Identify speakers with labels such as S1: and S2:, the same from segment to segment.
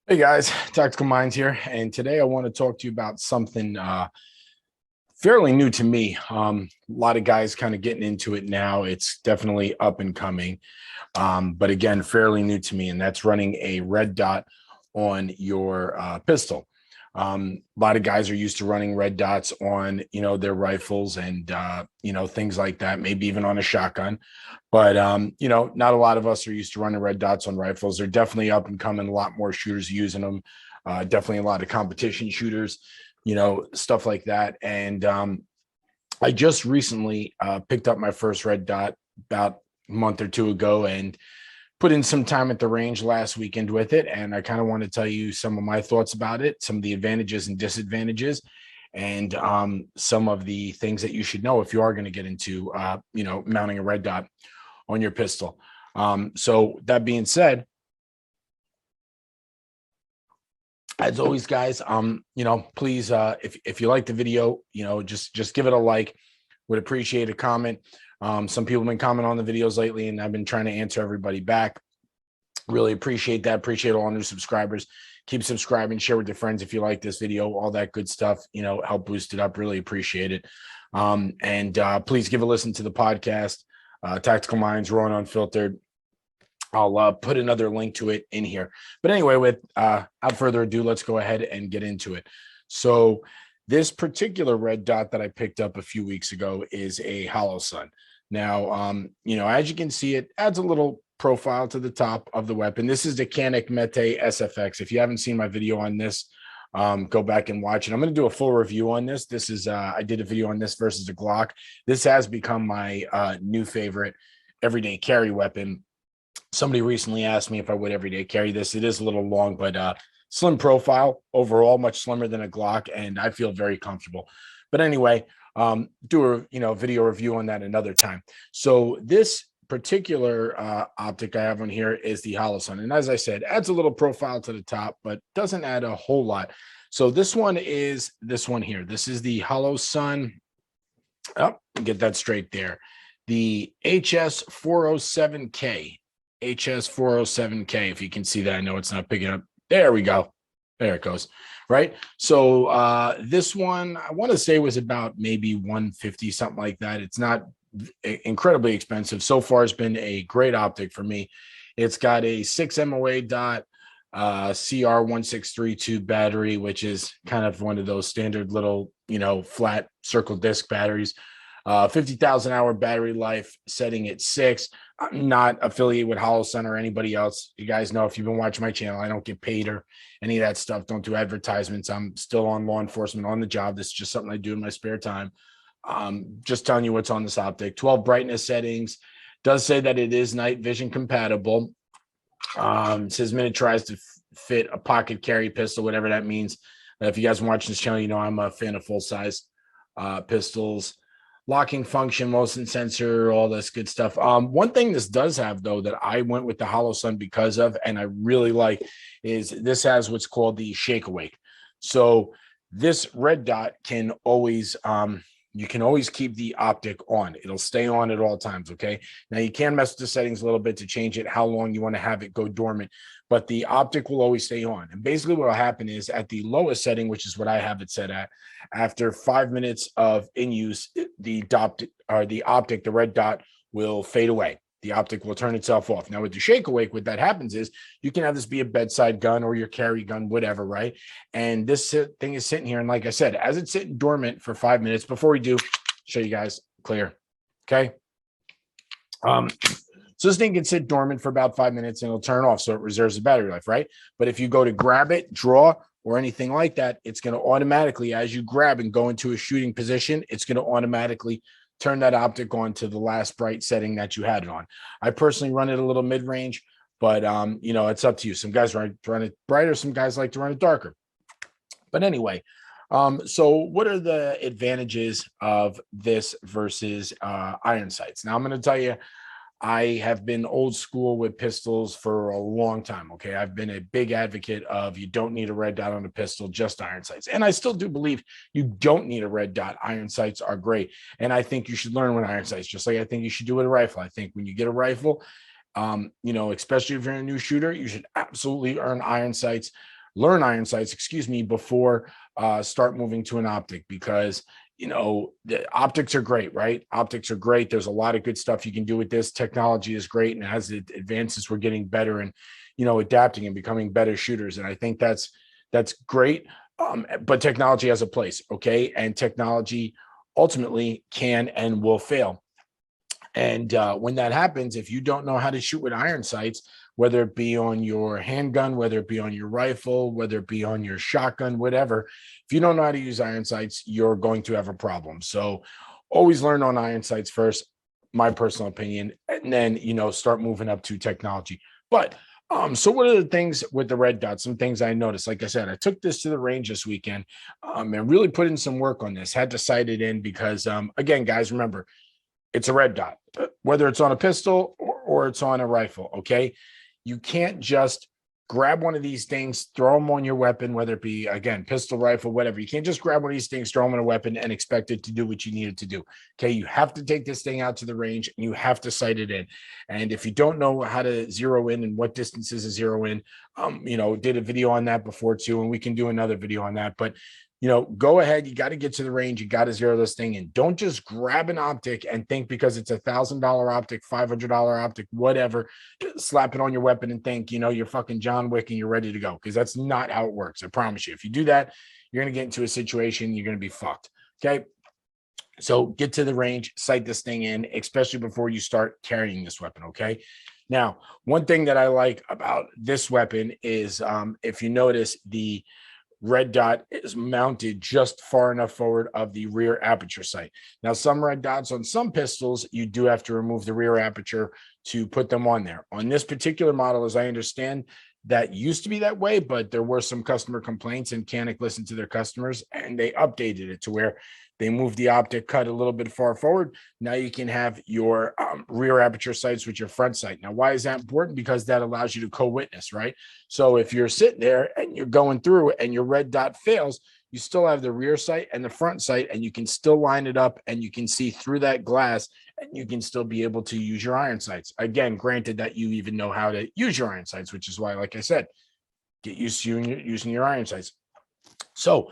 S1: Hey guys, Tactical Minds here, and today I want to talk to you about something fairly new to me. A lot of guys kind of getting into it now. It's definitely up and coming, but again, fairly new to me, and that's running a red dot on your pistol. A lot of guys are used to running red dots on, their rifles and, things like that, maybe even on a shotgun. But, not a lot of us are used to running red dots on rifles. They're definitely up and coming, a lot more shooters using them, definitely a lot of competition shooters, stuff like that. And I just recently picked up my first red dot about a month or two ago and put in some time at the range last weekend with it. And I kind of want to tell you some of my thoughts about it, some of the advantages and disadvantages, and some of the things that you should know if you are going to get into, mounting a red dot on your pistol. So that being said, as always, guys, please, if you like the video, just give it a like. Would appreciate a comment. Some people have been commenting on the videos lately, and I've been trying to answer everybody back. Really appreciate that. Appreciate all new subscribers. Keep subscribing, share with your friends if you like this video, all that good stuff, help boost it up. Really appreciate it. And please give a listen to the podcast, Tactical Minds, Raw and Unfiltered. I'll put another link to it in here. But anyway, without further ado, let's go ahead and get into it. So this particular red dot that I picked up a few weeks ago is a Hollow Sun. Now, as you can see, it adds a little profile to the top of the weapon. This is the Canik Mete SFX. If you haven't seen my video on this, go back and watch it. I'm going to do a full review on this. This is I did a video on this versus a Glock. This has become my new favorite everyday carry weapon. Somebody recently asked me if I would everyday carry this. It is a little long, but slim profile overall, much slimmer than a Glock, and I feel very comfortable. But anyway, do a video review on that another time. So this particular optic I have on here is the Hollow Sun, and as I said, adds a little profile to the top, but doesn't add a whole lot. So this one is this one here. This is the Hollow Sun. Oh, get that straight there. The HS407K. HS407K. If you can see that, I know it's not picking up. There we go. There it goes. Right. So this one, I want to say was about maybe 150, something like that. It's not incredibly expensive. So far, it's been a great optic for me. It's got a 6 MOA dot CR1632 battery, which is kind of one of those standard little, flat circle disc batteries. 50,000 hour battery life, setting at 6. I'm not affiliated with Hollow Sun or anybody else. You guys know, if you've been watching my channel, I don't get paid or any of that stuff. Don't do advertisements. I'm still on law enforcement on the job. This is just something I do in my spare time. Just telling you what's on this optic. 12 brightness settings. Does say that it is night vision compatible. It says miniaturized to fit a pocket carry pistol, whatever that means. If you guys watch this channel, I'm a fan of full size pistols. Locking function, motion sensor, all this good stuff. One thing this does have, though, that I went with the Hollow Sun because of, and I really like, is this has what's called the shake awake. So this red dot can always, you can always keep the optic on. It'll stay on at all times, okay? Now, you can mess with the settings a little bit to change it, how long you want to have it go dormant, but the optic will always stay on. And basically what will happen is at the lowest setting, which is what I have it set at, after 5 minutes of in use, the optic, the red dot will fade away. The optic will turn itself off. Now with the shake awake, what that happens is you can have this be a bedside gun or your carry gun, whatever, right? And this thing is sitting here. And like I said, as it's sitting dormant for 5 minutes, before we do, show you guys clear. Okay. So this thing can sit dormant for about 5 minutes and it'll turn off. So it reserves the battery life, right? But if you go to grab it, draw, or anything like that, it's going to automatically, as you grab and go into a shooting position, it's going to automatically turn that optic on to the last bright setting that you had it on. I personally run it a little mid-range, but it's up to you. Some guys run it brighter, some guys like to run it darker. But anyway, so what are the advantages of this versus iron sights? Now I'm going to tell you, I have been old school with pistols for a long time. Okay. I've been a big advocate of you don't need a red dot on a pistol, just iron sights. And I still do believe you don't need a red dot. Iron sights are great. And I think you should learn with iron sights, just like I think you should do with a rifle. I think when you get a rifle, especially if you're a new shooter, you should absolutely earn iron sights. learn iron sights, excuse me, before start moving to an optic, because the optics are great, right? Optics are great. There's a lot of good stuff you can do with this. Technology is great, and as it advances, we're getting better and adapting and becoming better shooters. And I think that's great. But technology has a place, okay? And technology ultimately can and will fail. And when that happens, if you don't know how to shoot with iron sights, whether it be on your handgun, whether it be on your rifle, whether it be on your shotgun, whatever, if you don't know how to use iron sights, you're going to have a problem. So always learn on iron sights first, my personal opinion, and then, start moving up to technology. But so what are the things with the red dot? Some things I noticed. Like I said, I took this to the range this weekend and really put in some work on this. Had to sight it in because, again, guys, remember, it's a red dot, whether it's on a pistol or it's on a rifle, okay? You can't just grab one of these things, throw them on your weapon, whether it be, again, pistol, rifle, whatever. You can't just grab one of these things, throw them on a weapon, and expect it to do what you need it to do, okay? You have to take this thing out to the range, and you have to sight it in. And if you don't know how to zero in and what distance is a zero in, did a video on that before too, and we can do another video on that. But go ahead. You got to get to the range. You got to zero this thing in. Don't just grab an optic and think because it's $1,000 optic, $500 optic, whatever, slap it on your weapon and think, you're fucking John Wick and you're ready to go. Because that's not how it works. I promise you. If you do that, you're going to get into a situation, you're going to be fucked. Okay. So get to the range, sight this thing in, especially before you start carrying this weapon. Okay. Now, one thing that I like about this weapon is if you notice, the red dot is mounted just far enough forward of the rear aperture sight. Now, some red dots on some pistols, you do have to remove the rear aperture to put them on there. On this particular model, as I understand, that used to be that way, but there were some customer complaints, and Canik listened to their customers, and they updated it to where they moved the optic cut a little bit far forward. Now you can have your rear aperture sights with your front sight. Now, why is that important? Because that allows you to co-witness, right? So if you're sitting there and you're going through and your red dot fails, you still have the rear sight and the front sight, and you can still line it up and you can see through that glass, and you can still be able to use your iron sights. Again, granted that you even know how to use your iron sights, which is why, like I said, get used to using your iron sights. So,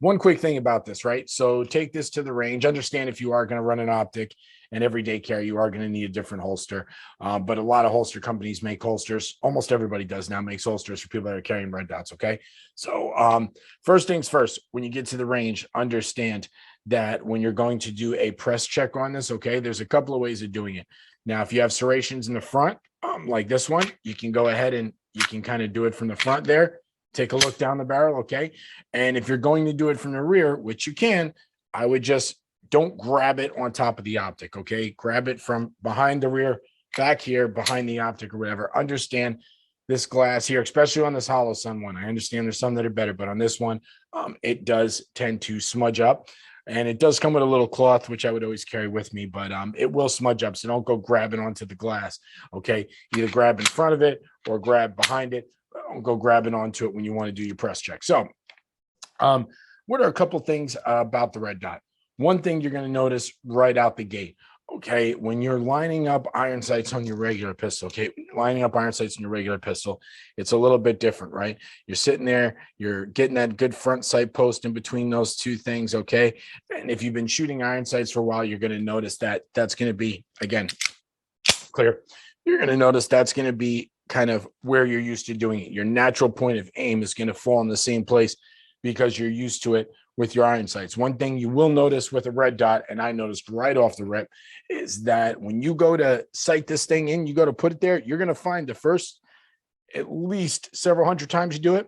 S1: one quick thing about this, right? So take this to the range. Understand if you are going to run an optic and everyday carry, you are going to need a different holster. But a lot of holster companies make holsters. Almost everybody does now, makes holsters for people that are carrying red dots, okay? So first things first, when you get to the range, understand that when you're going to do a press check on this, okay, there's a couple of ways of doing it. Now, if you have serrations in the front, like this one, you can go ahead and you can kind of do it from the front there. Take a look down the barrel, okay? And if you're going to do it from the rear, which you can, I would just don't grab it on top of the optic, okay? Grab it from behind the rear, back here, behind the optic or whatever. Understand this glass here, especially on this hollow sun one. I understand there's some that are better, but on this one, it does tend to smudge up. And it does come with a little cloth, which I would always carry with me, but it will smudge up. So don't go grabbing onto the glass, okay? Either grab in front of it or grab behind it. Don't go grabbing onto it when you want to do your press check. So what are a couple things about the red dot? One thing you're going to notice right out the gate, okay, when you're lining up iron sights on your regular pistol, okay, lining up iron sights on your regular pistol, it's a little bit different, right? You're sitting there, you're getting that good front sight post in between those two things, okay? And if you've been shooting iron sights for a while, you're going to notice that that's going to be, again, clear. You're going to notice that's going to be kind of where you're used to doing it. Your natural point of aim is going to fall in the same place because you're used to it with your iron sights. One thing you will notice with a red dot, and I noticed right off the rip, is that when you go to sight this thing in, you go to put it there, you're going to find the first at least several hundred times you do it,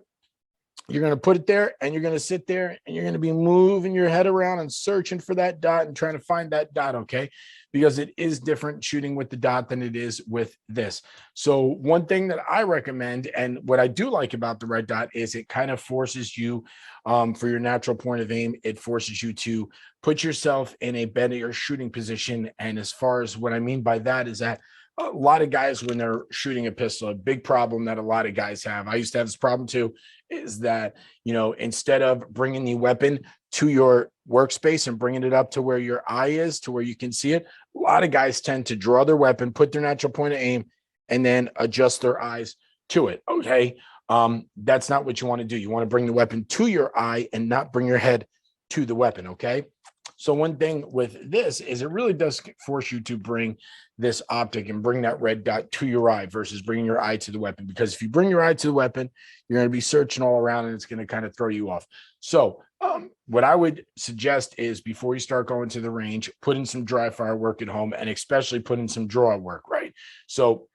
S1: you're going to put it there and you're going to sit there and you're going to be moving your head around and searching for that dot and trying to find that dot, okay? Because it is different shooting with the dot than it is with this. So one thing that I recommend, and what I do like about the red dot, is it kind of forces you, for your natural point of aim, it forces you to put yourself in a better shooting position. And as far as what I mean by that is that a lot of guys, when they're shooting a pistol, a big problem that a lot of guys have, I used to have this problem too, is that, instead of bringing the weapon to your workspace and bringing it up to where your eye is, to where you can see it, a lot of guys tend to draw their weapon, put their natural point of aim, and then adjust their eyes to it, okay? That's not what you want to do. You want to bring the weapon to your eye and not bring your head to the weapon. Okay. So one thing with this is it really does force you to bring this optic and bring that red dot to your eye versus bringing your eye to the weapon. Because if you bring your eye to the weapon, you're going to be searching all around and it's going to kind of throw you off. So what I would suggest is before you start going to the range, put in some dry fire work at home and especially put in some draw work, right? So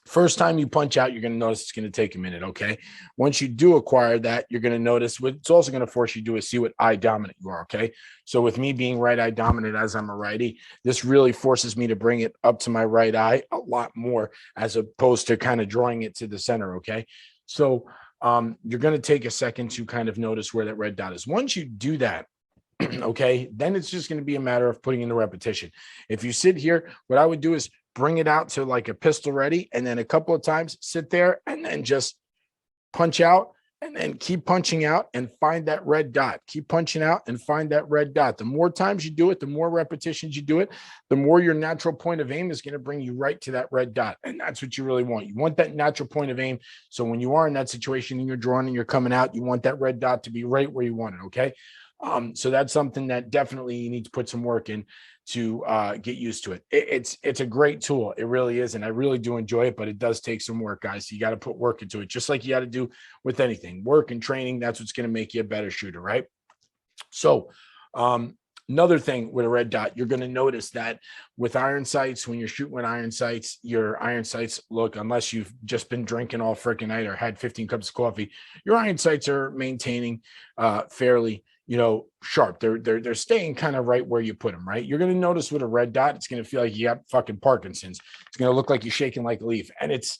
S1: first time you punch out, you're going to notice it's going to take a minute, okay? Once you do acquire that, you're going to notice what it's also going to force you to do is see what eye dominant you are, okay? So with me being right eye dominant as I'm a righty, this really forces me to bring it up to my right eye a lot more as opposed to kind of drawing it to the center, okay? So you're going to take a second to kind of notice where that red dot is. Once you do that, okay, then it's just going to be a matter of putting in the repetition. If you sit here, what I would do is bring it out to like a pistol ready, and then a couple of times sit there and then just punch out and then keep punching out and find that red dot. Keep punching out and find that red dot. The more times you do it, the more repetitions you do it, the more your natural point of aim is going to bring you right to that red dot. And that's what you really want. You want that natural point of aim. So when you are in that situation and you're drawing and you're coming out, you want that red dot to be right where you want it. Okay. So that's something that definitely you need to put some work in to get used to it. It's a great tool. It really is. And I really do enjoy it, but it does take some work, guys. So you got to put work into it, just like you got to do with anything. Work and training, that's what's going to make you a better shooter, right? So another thing with a red dot, you're going to notice that with iron sights, when you're shooting with iron sights, your iron sights look, unless you've just been drinking all freaking night or had 15 cups of coffee, your iron sights are maintaining fairly, sharp. They're staying kind of right where you put them, right? You're going to notice with a red dot, it's going to feel like you got fucking Parkinson's. It's going to look like you're shaking like a leaf. And it's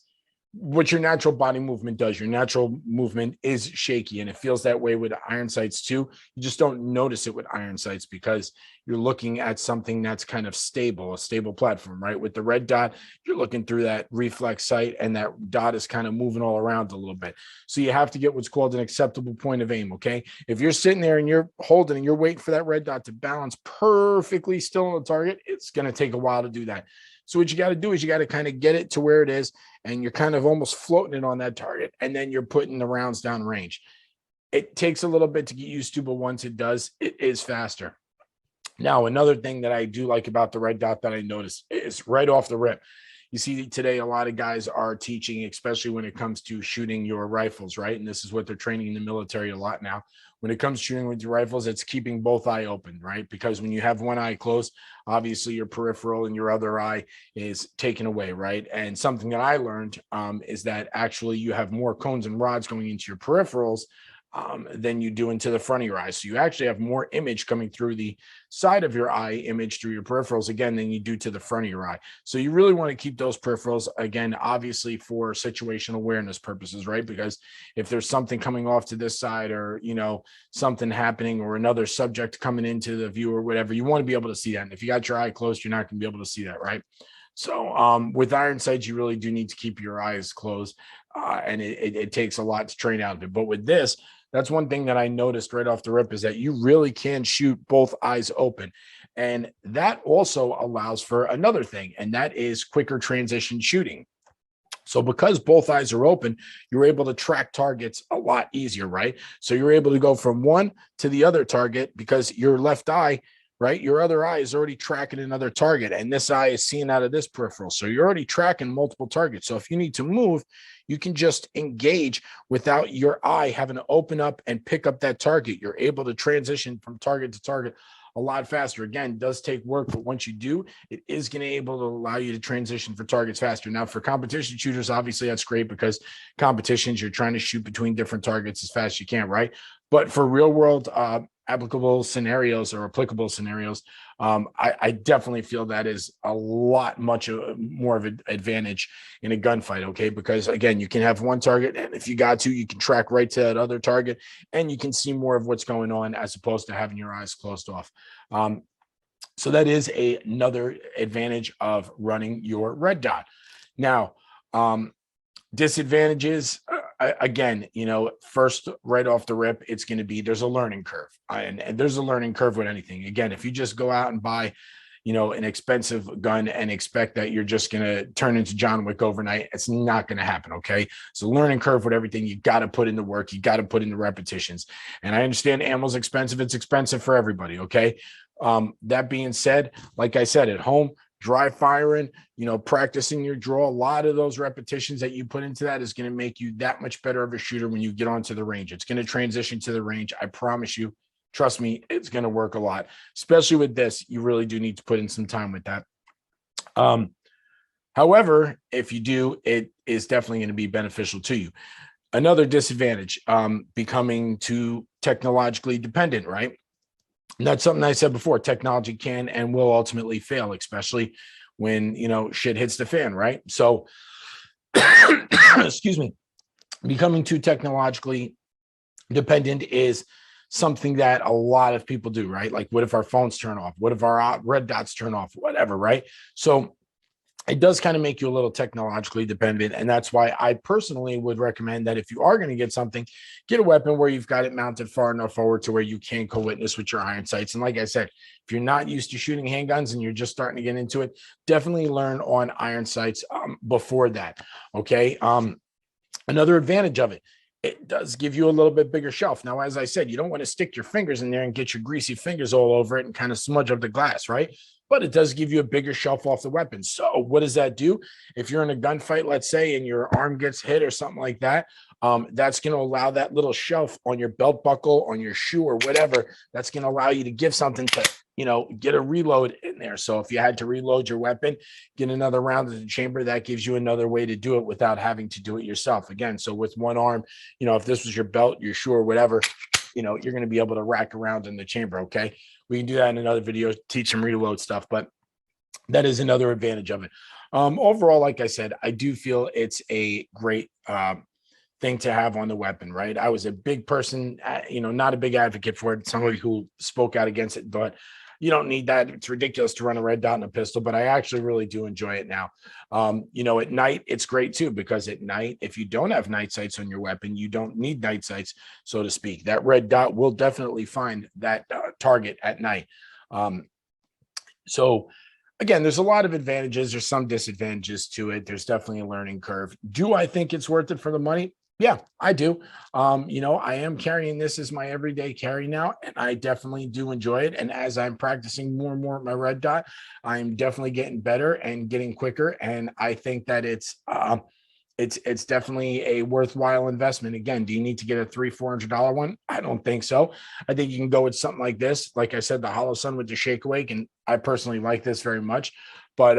S1: what your natural body movement does. Your natural movement is shaky, and it feels that way with iron sights too. You just don't notice it with iron sights because you're looking at something that's kind of stable, a stable platform, right? With the red dot, you're looking through that reflex sight, and that dot is kind of moving all around a little bit. So you have to get what's called an acceptable point of aim, okay? If you're sitting there and you're holding and you're waiting for that red dot to balance perfectly still on the target, it's going to take a while to do that. So what you got to do is you got to kind of get it to where it is, and you're kind of almost floating it on that target, and then you're putting the rounds down range. It takes a little bit to get used to, but once it does, it is faster. Now, another thing that I do like about the red dot that I noticed is right off the rip. You see today, a lot of guys are teaching, especially when it comes to shooting your rifles, right? And this is what they're training in the military a lot now. When it comes to shooting with your rifles, it's keeping both eye open, right? Because when you have one eye closed, obviously your peripheral and your other eye is taken away, right? And something that I learned is that actually you have more cones and rods going into your peripherals than you do into the front of your eye. So you actually have more image coming through the side of your eye image through your peripherals again than you do to the front of your eye. So you really want to keep those peripherals again, obviously for situational awareness purposes, right? Because if there's something coming off to this side or, something happening or another subject coming into the view or whatever, you want to be able to see that. And if you got your eye closed, you're not going to be able to see that, right? So with iron sights, you really do need to keep your eyes closed. And it takes a lot to train out of it. But with this, that's one thing that I noticed right off the rip is that you really can shoot both eyes open. And that also allows for another thing, and that is quicker transition shooting. So because both eyes are open, you're able to track targets a lot easier, right? So you're able to go from one to the other target because your left eye, right? Your other eye is already tracking another target, and this eye is seeing out of this peripheral. So you're already tracking multiple targets. So if you need to move, you can just engage without your eye having to open up and pick up that target. You're able to transition from target to target a lot faster. Again, it does take work, but once you do, it is going to be able to allow you to transition for targets faster. Now, for competition shooters, obviously that's great because competitions, you're trying to shoot between different targets as fast as you can, right? But for real world applicable scenarios or applicable scenarios, I definitely feel that is a lot much more of an advantage in a gunfight, okay? Because again, you can have one target, and if you got to, you can track right to that other target, and you can see more of what's going on as opposed to having your eyes closed off. So that is another advantage of running your red dot. Now, disadvantages, again, first right off the rip, it's going to be there's a learning curve, and there's a learning curve with anything. Again, if you just go out and buy an expensive gun and expect that you're just going to turn into John Wick overnight. It's not going to happen. Okay. So learning curve with everything, you got to put in the work. You got to put in the repetitions. And I understand ammo's expensive. It's expensive for everybody. Okay. That being said, like I said, at home, dry firing, practicing your draw, a lot of those repetitions that you put into that is going to make you that much better of a shooter when you get onto the range. It's going to transition to the range. I promise you, trust me, it's going to work a lot, especially with this. You really do need to put in some time with that. However, if you do, it is definitely going to be beneficial to you. Another disadvantage, becoming too technologically dependent, right? And that's something I said before. Technology can and will ultimately fail, especially when, shit hits the fan, right? So, excuse me, becoming too technologically dependent is something that a lot of people do, right? Like, what if our phones turn off? What if our red dots turn off? Whatever, right? So it does kind of make you a little technologically dependent. And that's why I personally would recommend that if you are going to get something, get a weapon where you've got it mounted far enough forward to where you can co-witness with your iron sights. And like I said, if you're not used to shooting handguns and you're just starting to get into it, definitely learn on iron sights before that. Okay. Another advantage of it, it does give you a little bit bigger shelf. Now, as I said, you don't want to stick your fingers in there and get your greasy fingers all over it and kind of smudge up the glass, right? But it does give you a bigger shelf off the weapon. So what does that do? If you're in a gunfight, let's say, and your arm gets hit or something like that, that's going to allow that little shelf on your belt buckle, on your shoe or whatever, that's going to allow you to give something to, get a reload in there. So if you had to reload your weapon, get another round in the chamber, that gives you another way to do it without having to do it yourself. Again, so with one arm, if this was your belt, your shoe or whatever, you're going to be able to rack around in the chamber. Okay. We can do that in another video, teach some reload stuff, but that is another advantage of it. Overall, like I said, I do feel it's a great thing to have on the weapon, right? I was a big person, not a big advocate for it. Somebody who spoke out against it, but you don't need that. It's ridiculous to run a red dot and a pistol, but I actually really do enjoy it now. At night, it's great too, because at night, if you don't have night sights on your weapon, you don't need night sights, so to speak. That red dot will definitely find that target at night. So again, there's a lot of advantages. There's some disadvantages to it. There's definitely a learning curve. Do I think it's worth it for the money? Yeah, I do. I am carrying this as my everyday carry now, and I definitely do enjoy it. And as I'm practicing more and more at my red dot, I'm definitely getting better and getting quicker. And I think that it's definitely a worthwhile investment. Again, do you need to get a $300-400 one? I don't think so. I think you can go with something like this. Like I said, the Hollow Sun with the Shake Awake, and I personally like this very much. But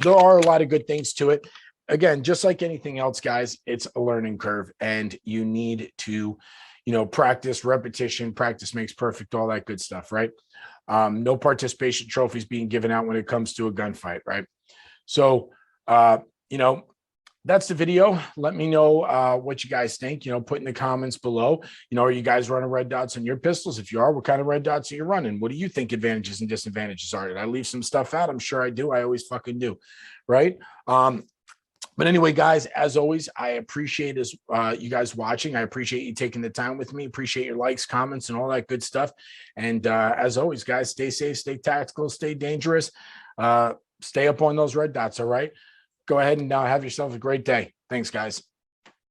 S1: there are a lot of good things to it. Again, just like anything else, guys, it's a learning curve, and you need to, practice, repetition, practice makes perfect, all that good stuff, right? No participation trophies being given out when it comes to a gunfight, right? So, that's the video. Let me know what you guys think, put in the comments below. Are you guys running red dots on your pistols? If you are, what kind of red dots are you running? What do you think advantages and disadvantages are? Did I leave some stuff out? I'm sure I do. I always fucking do, right? But anyway, guys, as always, I appreciate you guys watching. I appreciate you taking the time with me. Appreciate your likes, comments, and all that good stuff. And as always, guys, stay safe, stay tactical, stay dangerous. Stay up on those red dots, all right? Go ahead and have yourself a great day. Thanks, guys.